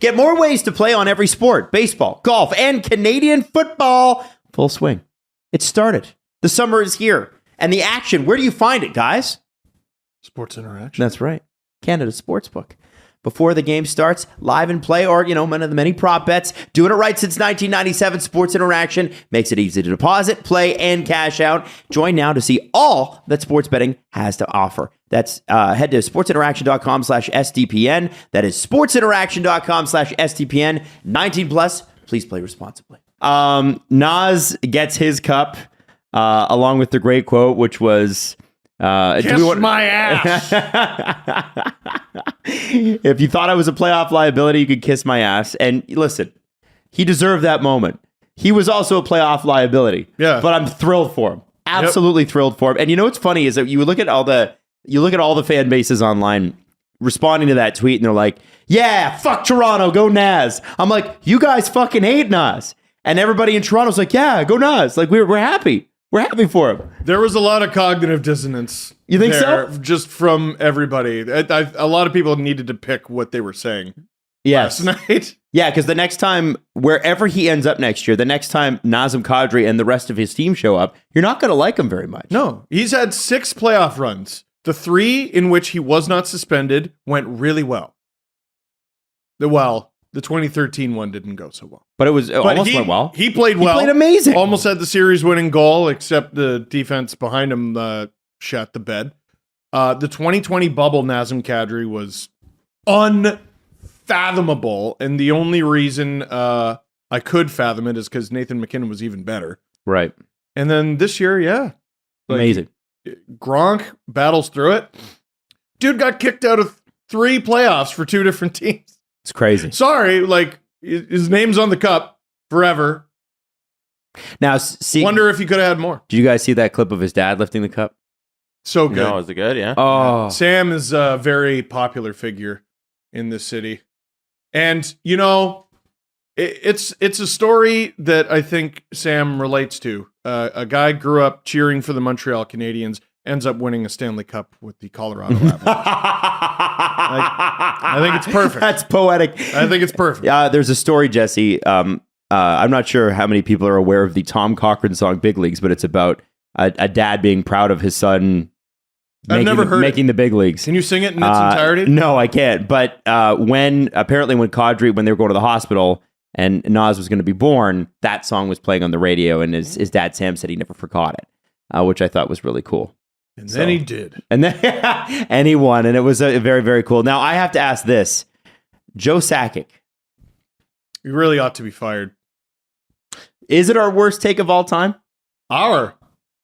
Get more ways to play on every sport, baseball, golf, and Canadian football. Full swing. It started. The summer is here. And the action, where do you find it, guys? Sports Interaction. That's right. Canada Sportsbook. Before the game starts, live and play, or, one of the many prop bets. Doing it right since 1997. Sports Interaction makes it easy to deposit, play, and cash out. Join now to see all that sports betting has to offer. That's head to sportsinteraction.com/SDPN. That is sportsinteraction.com/SDPN. 19 plus. Please play responsibly. Nas gets his cup along with the great quote, which was... Kiss my ass. If you thought I was a playoff liability, you could kiss my ass. And listen, he deserved that moment. He was also a playoff liability. Yeah. But I'm thrilled for him. Absolutely thrilled for him. And what's funny is that you look at all the fan bases online responding to that tweet, and they're like, "Yeah, fuck Toronto, go Naz." I'm like, "You guys fucking hate Naz." And everybody in Toronto's like, "Yeah, go Naz." Like we're happy. We're happy for him. There was a lot of cognitive dissonance. You think there, so? Just from everybody. A lot of people needed to pick what they were saying last night. Yeah, because the next time, wherever he ends up next year, the next time Nazem Kadri and the rest of his team show up, you're not going to like him very much. No, he's had 6 playoff runs. The 3 in which he was not suspended went really well. The 2013 one didn't go so well. But went well. He played well. He played amazing. Almost had the series-winning goal, except the defense behind him shot the bed. The 2020 bubble, Nazem Kadri was unfathomable, and the only reason I could fathom it is because Nathan McKinnon was even better. Right. And then this year, Amazing. Gronk battles through it. Dude got kicked out of 3 playoffs for 2 different teams. It's crazy. Sorry, his name's on the cup forever. Now, wonder if he could have had more. Did you guys see that clip of his dad lifting the cup? So good. No, is it good? Yeah. Oh, Sam is a very popular figure in this city, and it's a story that I think Sam relates to. A guy grew up cheering for the Montreal Canadiens, ends up winning a Stanley Cup with the Colorado Avalanche. I think it's perfect. That's poetic. I think it's perfect. There's a story, Jesse. I'm not sure how many people are aware of the Tom Cochrane song "Big Leagues," but it's about a dad being proud of his son. Making the big leagues. Can you sing it in its entirety? No, I can't. But when they were going to the hospital and Nas was going to be born, that song was playing on the radio, and his dad Sam said he never forgot it, which I thought was really cool. And then he did. And then and he won, and it was very, very cool. Now, I have to ask this. Joe Sakic. He really ought to be fired. Is it our worst take of all time?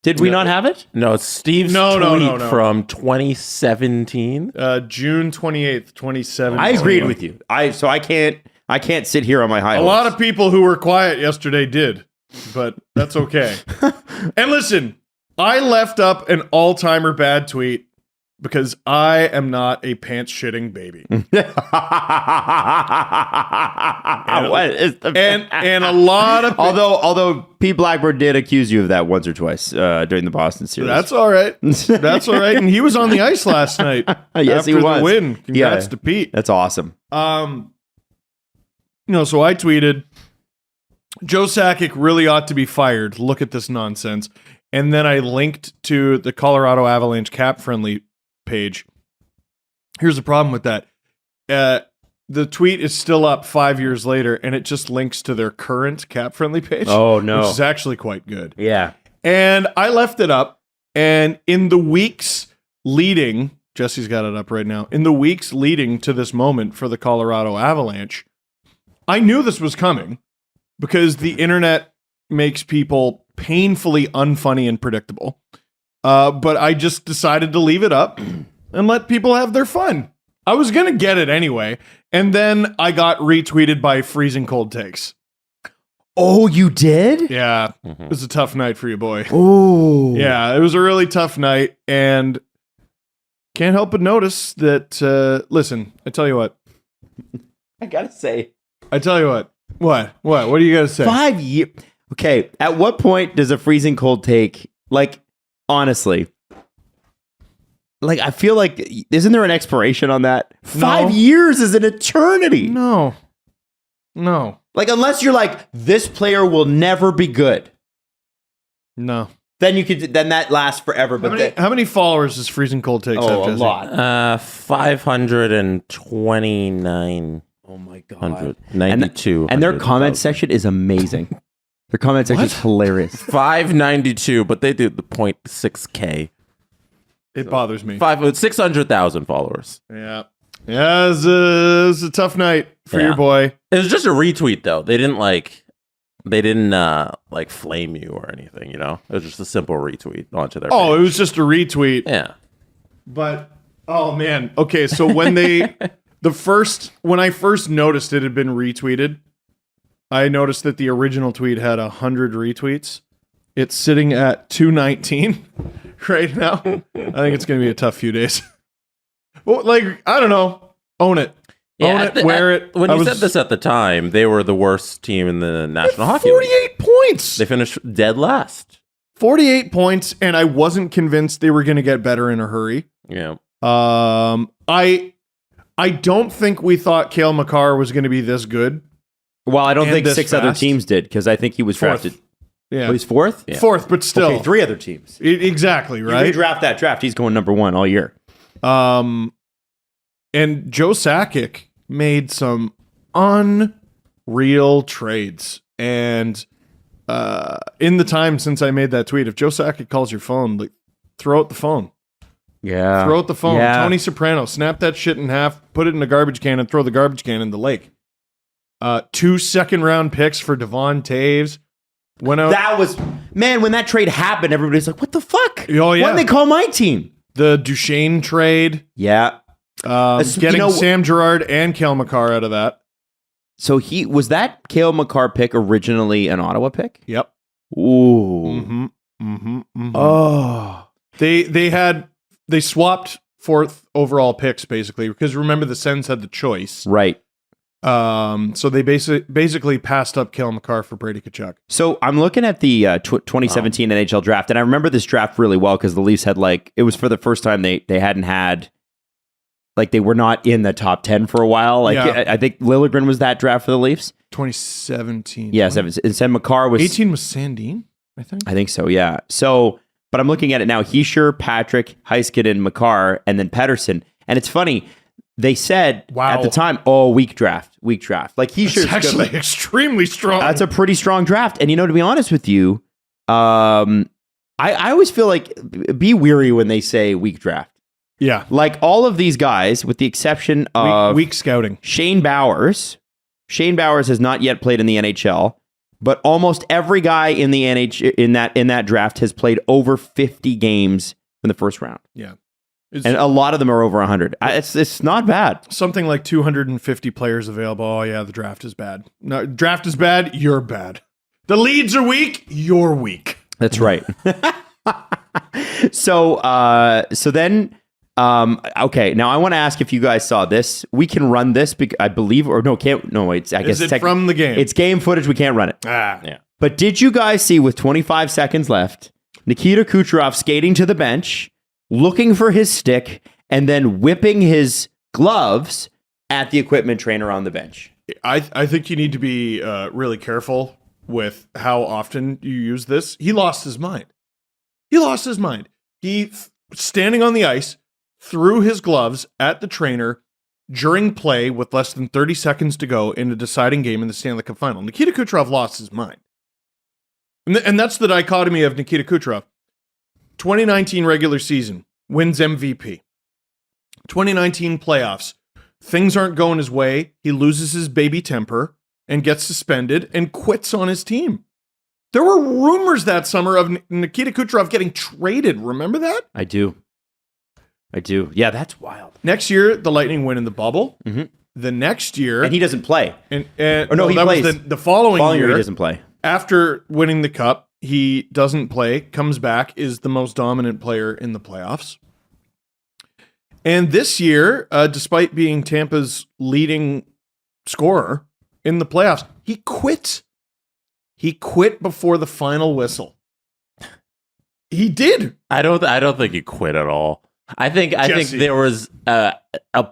Did we not have it? No, it's Steve's tweet from 2017. June 28th, 2017. I agreed with you. I can't sit here on my high horse. A lot of people who were quiet yesterday did, but that's okay. And listen, I left up an all-timer bad tweet because I am not a pants-shitting baby. And a lot of although Pete Blackburn did accuse you of that once or twice during the Boston series. That's all right. That's all right. And he was on the ice last night. Yes, he was. After the win. Congrats to Pete. That's awesome. So I tweeted, Joe Sakic really ought to be fired. Look at this nonsense. And then I linked to the Colorado Avalanche cap-friendly page. Here's the problem with that. The tweet is still up 5 years later, and it just links to their current cap-friendly page. Oh, no. Which is actually quite good. Yeah. And I left it up, and in the weeks leading, Jesse's got it up right now, in the weeks leading to this moment for the Colorado Avalanche, I knew this was coming because the internet makes people painfully unfunny and predictable. But I just decided to leave it up and let people have their fun. I was going to get it anyway. And then I got retweeted by Freezing Cold Takes. Oh, you did? Yeah. It was a tough night for you, boy. Oh. Yeah, it was a really tough night. And can't help but notice that, listen, I tell you what. I got to say. I tell you what. What do you got to say? 5 years. Okay, at what point does a freezing cold take, honestly, I feel like, isn't there an expiration on that? 5 years is an eternity. No. No. Like, unless you're like, this player will never be good, No. then you could. Then that lasts forever. But How many followers does Freezing Cold Takes have, a Jesse? lot. 529. Oh my god. 192. And their comment section is amazing. Their comment section is hilarious. 592, but they do the 0.6K. It bothers me. 600,000 followers. Yeah. Yeah, it's a tough night for your boy. It was just a retweet though. They didn't flame you or anything, you know? It was just a simple retweet onto their page. It was just a retweet. Yeah. But oh man. Okay, so when when I first noticed it had been retweeted, I noticed that the original tweet had 100 retweets. It's sitting at 219 right now. I think it's going to be a tough few days. Well, I don't know. Own it. Yeah, wear it. When you said this at the time, they were the worst team in the National Hockey League. 48 points. They finished dead last. 48 points, and I wasn't convinced they were going to get better in a hurry. Yeah. I don't think we thought Cale Makar was going to be this good. Well, I don't think this 6 other fast. teams did, because I think he was Fourth. drafted. Yeah. Oh, he's fourth? Yeah. Fourth, but still. Okay, 3 other teams. Exactly, right? You redraft that draft, he's going number 1 all year. And Joe Sakic made some unreal trades. And in the time since I made that tweet, if Joe Sakic calls your phone, throw out the phone. Yeah. Throw out the phone. Yeah. Tony Soprano, snap that shit in half, put it in a garbage can, and throw the garbage can in the lake. 2 second-round picks for Devon Taves. Went out. That was, man, when that trade happened, everybody's like, what the fuck? Oh, yeah. Why didn't they call my team? The Duchesne trade. Yeah. Getting Sam Girard and Cale Makar out of that. So was that Cale Makar pick originally an Ottawa pick? Yep. Ooh. Oh. They swapped 4th overall picks basically, because remember the Sens had the choice. Right. So they basically passed up Cale Makar for Brady Tkachuk. So I'm looking at the 2017 NHL draft, and I remember this draft really well because the Leafs had it was for the first time they hadn't had, they were not in the top 10 for a while. I think Liljegren was that draft for the Leafs. 2017. Yes, and Sen Makar was 18 was Sandin, I think. I think so, yeah. So, but I'm looking at it now. Heischer, Patrick, Heiskanen, Makar, and then Pettersson. And it's funny. They said at the time, weak draft. Heischer's actually extremely strong. That's a pretty strong draft. And to be honest with you, I always feel like be weary when they say weak draft. Yeah. All of these guys, with the exception of weak scouting. Shane Bowers. Shane Bowers has not yet played in the NHL, but almost every guy in the in that draft has played over 50 games in the first round. Yeah. And a lot of them are over 100. It's not bad. Something like 250 players available. Oh, yeah, the draft is bad. No, draft is bad, you're bad. The leads are weak, you're weak. That's right. So then, okay, now I want to ask if you guys saw this. We can run this, I believe, or no, can't. No, it's, I guess it's from the game. It's game footage. We can't run it. Yeah. But did you guys see, with 25 seconds left, Nikita Kucherov skating to the bench, looking for his stick, and then whipping his gloves at the equipment trainer on the bench? I think you need to be really careful with how often you use this. He lost his mind. He, standing on the ice, threw his gloves at the trainer during play with less than 30 seconds to go in a deciding game in the Stanley Cup Final. Nikita Kucherov lost his mind. And that's the dichotomy of Nikita Kucherov. 2019 regular season, wins MVP. 2019 playoffs, things aren't going his way. He loses his baby temper and gets suspended and quits on his team. There were rumors that summer of Nikita Kucherov getting traded. Remember that? I do. Yeah, that's wild. Next year, the Lightning win in the bubble. Mm-hmm. The next year... And he doesn't play. He plays. Was the following year, he doesn't play. After winning the cup, he doesn't play, comes back, is the most dominant player in the playoffs. And this year, despite being Tampa's leading scorer in the playoffs, he quit. He quit before the final whistle. He did. I don't think he quit at all. I think Jesse. there was a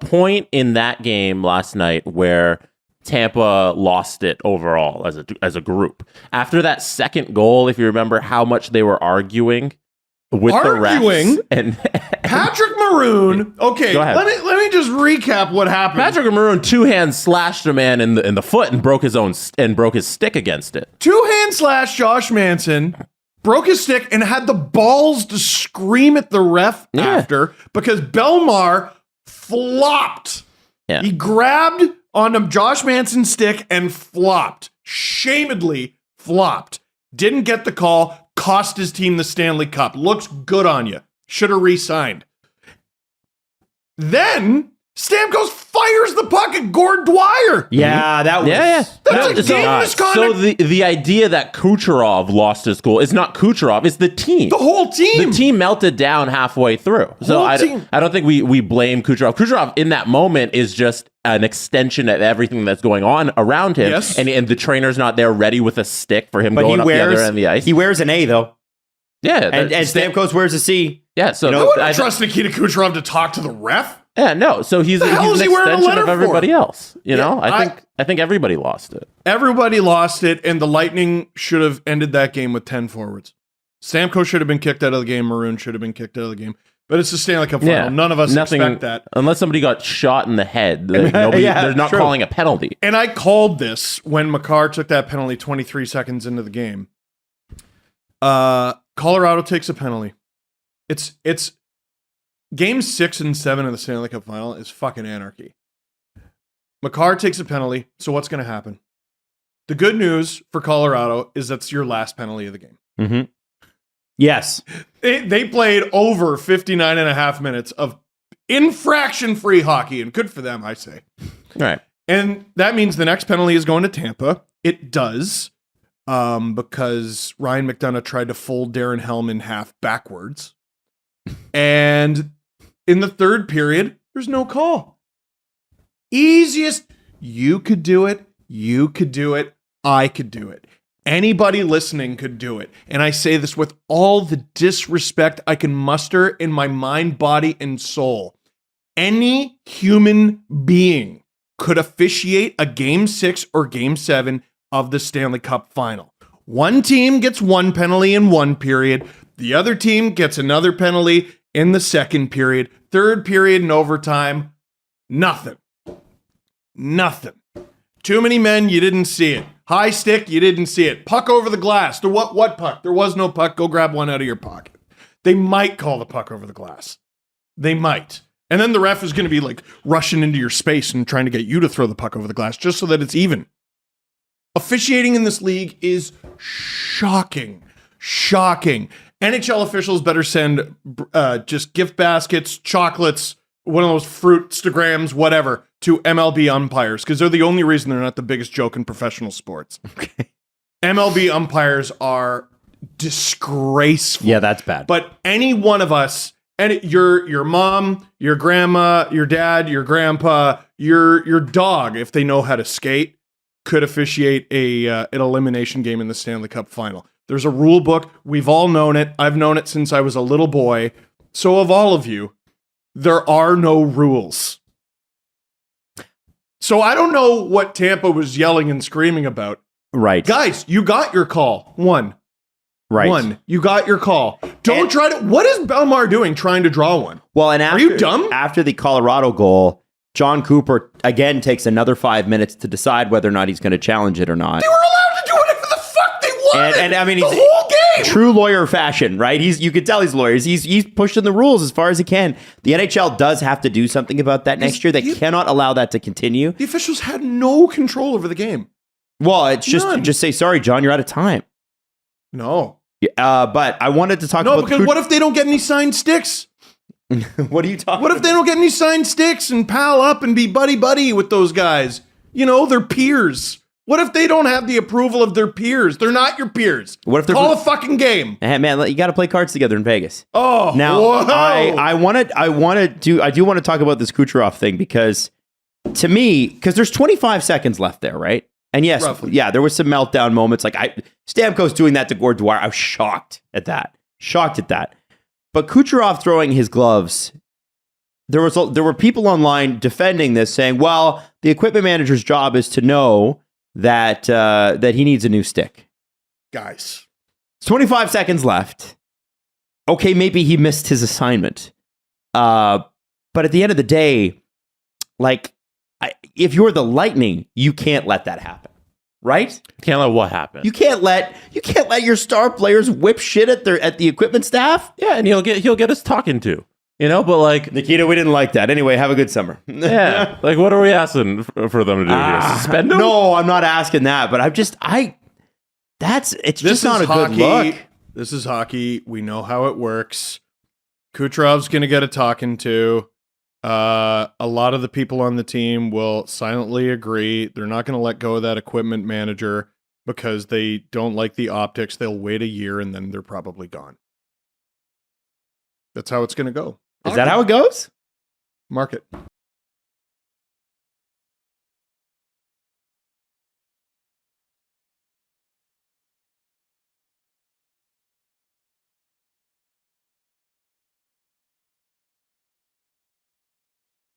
point in that game last night where Tampa lost it overall as a group. After that second goal, if you remember how much they were arguing with the refs and Patrick Maroon. Okay, Go ahead. let me just recap what happened. Patrick Maroon 2-hand slashed a man in the foot and broke his stick against it. 2-hand slash Josh Manson, broke his stick and had the balls to scream at the ref after because Belmar flopped. Yeah. He grabbed onto Josh Manson's stick and flopped. Shamedly flopped. Didn't get the call. Cost his team the Stanley Cup. Looks good on you. Should have re-signed. Then Stamkos fires the puck at Gord Dwyer. Yeah, that was... That's a game misconduct. So the idea that Kucherov lost his goal is not Kucherov, it's the team. The whole team. The team melted down halfway through. So I don't think we blame Kucherov. Kucherov in that moment is just an extension of everything that's going on around him. Yes. And the trainer's not there ready with a stick for him But going up the other end of the ice. He wears an A, though. Yeah. And Stamkos wears a C. Yeah, so I wouldn't trust Nikita Kucherov to talk to the ref. Yeah, no. So he's an extension of everybody else. You know, I think everybody lost it. Everybody lost it, and the Lightning should have ended that game with 10 forwards. Stamkos should have been kicked out of the game. Maroon should have been kicked out of the game. But it's the Stanley Cup final. Yeah, None of us expect that. Unless somebody got shot in the head. They're not calling a penalty. And I called this when Makar took that penalty 23 seconds into the game. Colorado takes a penalty. It's game 6 and 7 of the Stanley Cup final is fucking anarchy. Makar takes a penalty, so what's going to happen? The good news for Colorado is that's your last penalty of the game. Mm-hmm. Yes. They played over 59 and a half minutes of infraction-free hockey, and good for them, I say. All right. And that means the next penalty is going to Tampa. It does, because Ryan McDonough tried to fold Darren Helm in half backwards. And in the third period, there's no call. Easiest. You could do it. You could do it. I could do it. Anybody listening could do it. And I say this with all the disrespect I can muster in my mind, body, and soul. Any human being could officiate a game 6 or game 7 of the Stanley Cup final. One team gets one penalty in one period. The other team gets another penalty in the second period. Third period and overtime, nothing. Nothing. Too many men, you didn't see it. High stick, you didn't see it. Puck over the glass. What puck? There was no puck. Go grab one out of your pocket. They might call the puck over the glass. They might. And then the ref is going to be like rushing into your space and trying to get you to throw the puck over the glass just so that it's even. Officiating in this league is shocking. Shocking. NHL officials better send just gift baskets, chocolates, one of those fruitstagrams, whatever, to MLB umpires, because they're the only reason they're not the biggest joke in professional sports. Okay. MLB umpires are disgraceful. Yeah, that's bad. But any one of us, and your mom, your grandma, your dad, your grandpa, your dog, if they know how to skate, could officiate an elimination game in the Stanley Cup final. There's a rule book. We've all known it. I've known it since I was a little boy. So of all of you, there are no rules. So I don't know what Tampa was yelling and screaming about. Right. Guys, you got your call. One. You got your call. Don't try to... What is Belmar doing trying to draw one? Well, and are you dumb? After the Colorado goal, John Cooper again takes another 5 minutes to decide whether or not he's going to challenge it or not. They were allowed to do whatever the fuck they wanted. And I mean, the he's whole game. True lawyer fashion, right? You could tell he's lawyers. He's pushing the rules as far as he can. The NHL does have to do something about that next year. They cannot allow that to continue. The officials had no control over the game. Well, it's just say, sorry, John, you're out of time. No. But I wanted to talk about... No, because what if they don't get any signed sticks? What are you talking What if they don't get any signed sticks and pal up and be buddy-buddy with those guys? You know, they're peers. What if they don't have the approval of their peers? They're not your peers. What if they're... Call a fucking game. Hey, man, you got to play cards together in Vegas. Oh, now, whoa. I do want to talk about this Kucherov thing because to me, because there's 25 seconds left there, right? And yes, roughly. Yeah, there was some meltdown moments. Like Stamkos doing that to Gord Dwyer. I was shocked at that. But Kucherov throwing his gloves there were people online defending this, saying, "Well, the equipment manager's job is to know that that he needs a new stick." Guys, It's 25 seconds left. Okay, maybe he missed his assignment, but at the end of the day, like, if you're the Lightning, you can't let that happen, right? Can't let what happen. You can't let your star players whip shit at the equipment staff. Yeah, and he'll get us talking to. But like Nikita, we didn't like that. Anyway, have a good summer. yeah, like what are we asking for them to do here? Suspend him? No, I'm not asking that, but it's just not a good look. This is hockey. We know how it works. Kucherov's going to get a talking to. A lot of the people on the team will silently agree. They're not going to let go of that equipment manager because they don't like the optics. They'll wait a year and then they're probably gone. That's how it's going to go. Is that how it goes? Mark it.